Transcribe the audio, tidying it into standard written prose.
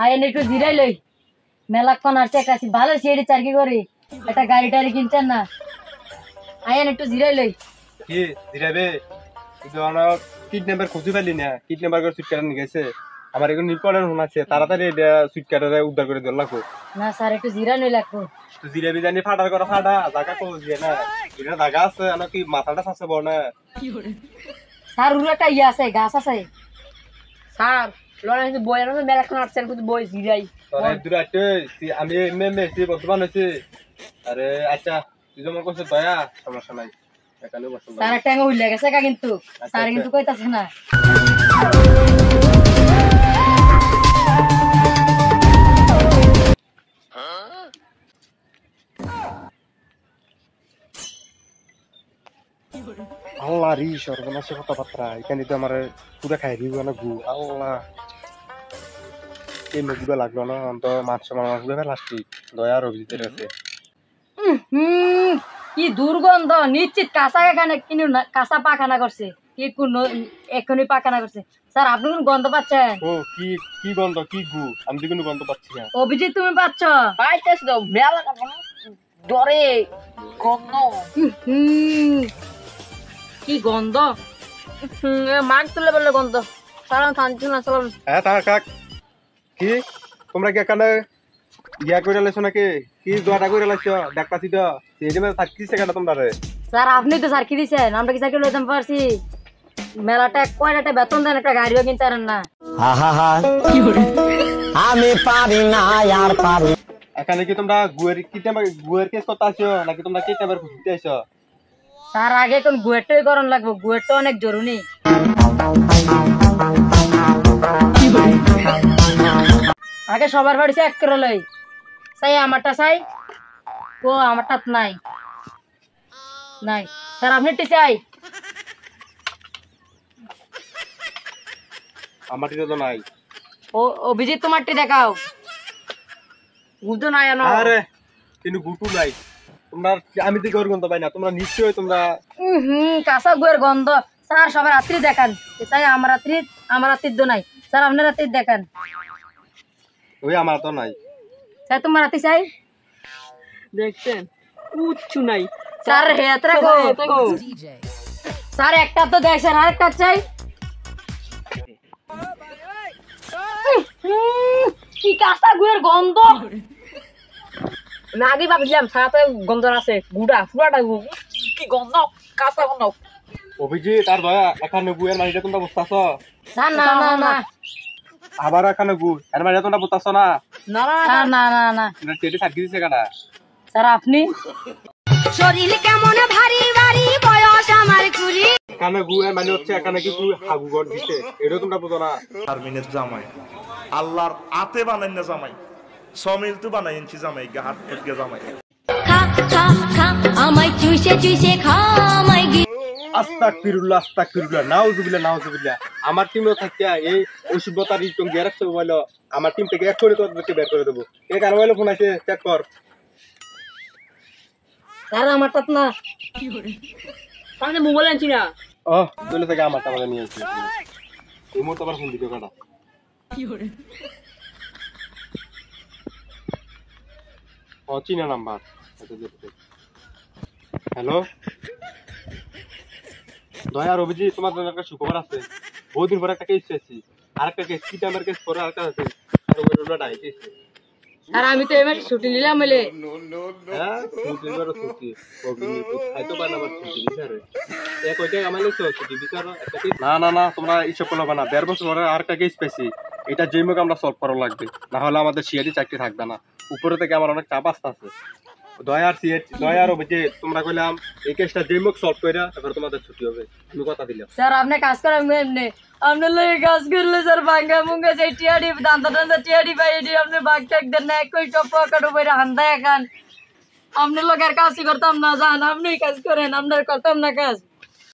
আইন একটু জিরাই লই মেলাক্ষণ আসছে একটা ভালো সিঁড়ি চারকি করি একটা গাড়ি টাড়ি কিনছেন না আইন একটু জিরাই লই কি জিরাবে কিন্তু আমরা কিডন্যাপার খুঁজে পাইলি না কিডন্যাপার করে সুইট কাটার নিয়ে গেছে আমার এখন ইম্পর্টেন্ট ফোন আছে তাড়াতাড়ি এটা সুইট কাটারে উদ্ধার করে দিল লাগবো না স্যার একটু জিরা নই লাগবো তো জিরাবি জানি ফাটার করা ফাটা জায়গা কই না এটা জায়গা আছে না কি মাথাটা আছে বড় না স্যার উড়ে একটা ইয়ে আছে গাছ আছে স্যার লড়াই কিন্তু বই আর মেলাক্ষণ আসছেন কিন্তু বই জিরাই তোরে দুরাতে আমি এমএমএ সি বর্তমান আছে আরে আচ্ছা তুই যেমন কইছ দয়া সমস্যা নাই এখানে বসো স্যার একটা উড়ে গেছে কা কিন্তু স্যার কিন্তু কইতাছে না আল্লাহ রি সর্বনাশ কথাবার্তা এখানে তো আমার পুরো খাই দিব না গু আল্লাহ এই মুখগুলো লাগলো না অন্ত মাছ মাছ ভেবে লাস্টি দয়ার অভিজিতের আছে কি দুর্গন্ধ নিশ্চিত কাঁচা এখানে কিনে কাঁচা পাখানা করছে কি কোন এখনই পাখানা করছে স্যার আপনি কোন গন্ধ পাচ্ছেন ও কি কি গন্ধ কি গু আমি তো কোনো গন্ধ পাচ্ছি না অভিজিৎ তুমি পাচ্ছ পাইতেছ তো মেলা ডরে গন্ধ কি গন্ধ মাগ তুলে বললে গন্ধ সারা থানছি না চলো হ্যাঁ তা কাক কি তোমরা কি এখানে ইয়া করে লাইছো নাকি কি দোয়াটা করে লাইছো দেখতাছি তো এই যে থাকতিছে কেন তোমরা রে স্যার আপনি তো স্যার কি দিছেন আমরা কি সাইকেল লইতে পারছি মেলাটা কয়টা বেতন দেন একটা গাড়িও কিনতে পারেন না আমি পারি না আর পারি এখানে কি তোমরা গুয়ের কেস করতে আসছো নাকি তোমরা কে টাইমের খুঁজতে আসছো স্যার আগে কোন গুয়েটই করন লাগবো গুয়েটটা অনেক জরুরি আগে সবার বাড়ি চেক করে লই চাই আমারটা চাই ও আমারটা নাই নাই স্যার আপনি টি চাই আমার তো নাই ও অভিজিৎ তোমারটি দেখাও বুঝতো না জানো আরে কিন্তু গুটু নাই তোমরা আমি তো গন্ধ পাই না তোমরা নিশ্চয়ই তোমরা কাঁচা গুয়ের গন্ধ স্যার সবার রাত্রি দেখান চাই আমার রাত্রির দো নাই স্যার আপনার রাত্রির দেখান ওই আমার তো নাই স্যার তোমার রাত্রি চাই দেখছেন উচ্চু নাই স্যার হেত রাখো স্যার একটা তো দেখ স্যার আরেকটা চাই কি কাঁচা গুয়ের গন্ধ আমি আগে ভাবছিলাম সারাতে গন্ধ আছে গুড়া পুরাটা কি গন্ধ কাঁচা গন্ধ অভিজিৎ তার দয়া এখানে গুয়ের মাটিটা তোমরা বুঝতেছ স্যার না না না আবার এখানে গু এর মাটিটা তোমরা বুঝতেছ না না স্যার না না না সেটি থাকি দিছে কাটা স্যার আপনি শরীর কেমন ভারী ভারী বয়স আমার কুড়ি এখানে গুয়ের মানে হচ্ছে এখানে কি হাগু গড় দিছে এটাও তোমরা বুঝো না আর্মিনের জামাই আল্লাহর আতে বানাই না জামাই সমিল তো বানাই ইঞ্চি জামাই হাত ফুটকে জামাই খা খা খা আমায় চুষে চুষে খা আমায় আস্তাগফিরুল্লাহ নাউজুবিল্লাহ আমার টিমও থাকিয়া এই অসভ্যতার ইটং দিয়ে রাখতে বলো আমার টিম থেকে এক্ষুনি তোদেরকে বের করে দেবো এই কারো বলে ফোন আছে চেক কর স্যার আমারটা না সামনে মোবাইল আনছি না ও তুলে থেকে আমারটা আমাকে নিয়ে এসেছি এই মুহূর্তে আবার ফোন দিও কাটা চিনা নাম্বার হ্যালো দয়ার অভিজিৎ তোমার জন্য একটা সুখবর আছে বহুদিন পরে একটা কেস পেয়েছি আরেকটা কেস কি টাইমের কেস পরে আরেকটা আছে স্যার আমি তো এবার ছুটি নিলাম বলে হ্যাঁ ছুটি করো ছুটি খাইতে পারে আবার ছুটি বিচারে এক ওইটা আমার ছুটি বিচারো না তোমরা এইসব করবে না 1.5 বছর পরে আরেকটা কেস পেয়েছি এটা যেই মুখ আমরা সলভ করা লাগবে না হলে আমাদের সিআইডি চাকরি থাকবে না উপরে থেকে আমার অনেক চাপ আসতেছে দয়ার যে তোমরা কইলাম এই কেসটা যেই মুখ সলভ কইরা তারপর তোমাদের ছুটি হবে তুমি কথা দিলে স্যার আপনি কাজ করেন এমনি আপনার লগে কাজ করলে স্যার ভাঙ্গা মুঙ্গা যাই টিয়াডি দান্দা টিয়াডি বাইডি আপনি ভাগ টাক দেন না একই টপ পকেট উপরে হান্দা এখান আপনার লগে আর কাজই করতাম না জান আপনি কাজ করেন আপনার করতাম না কাজ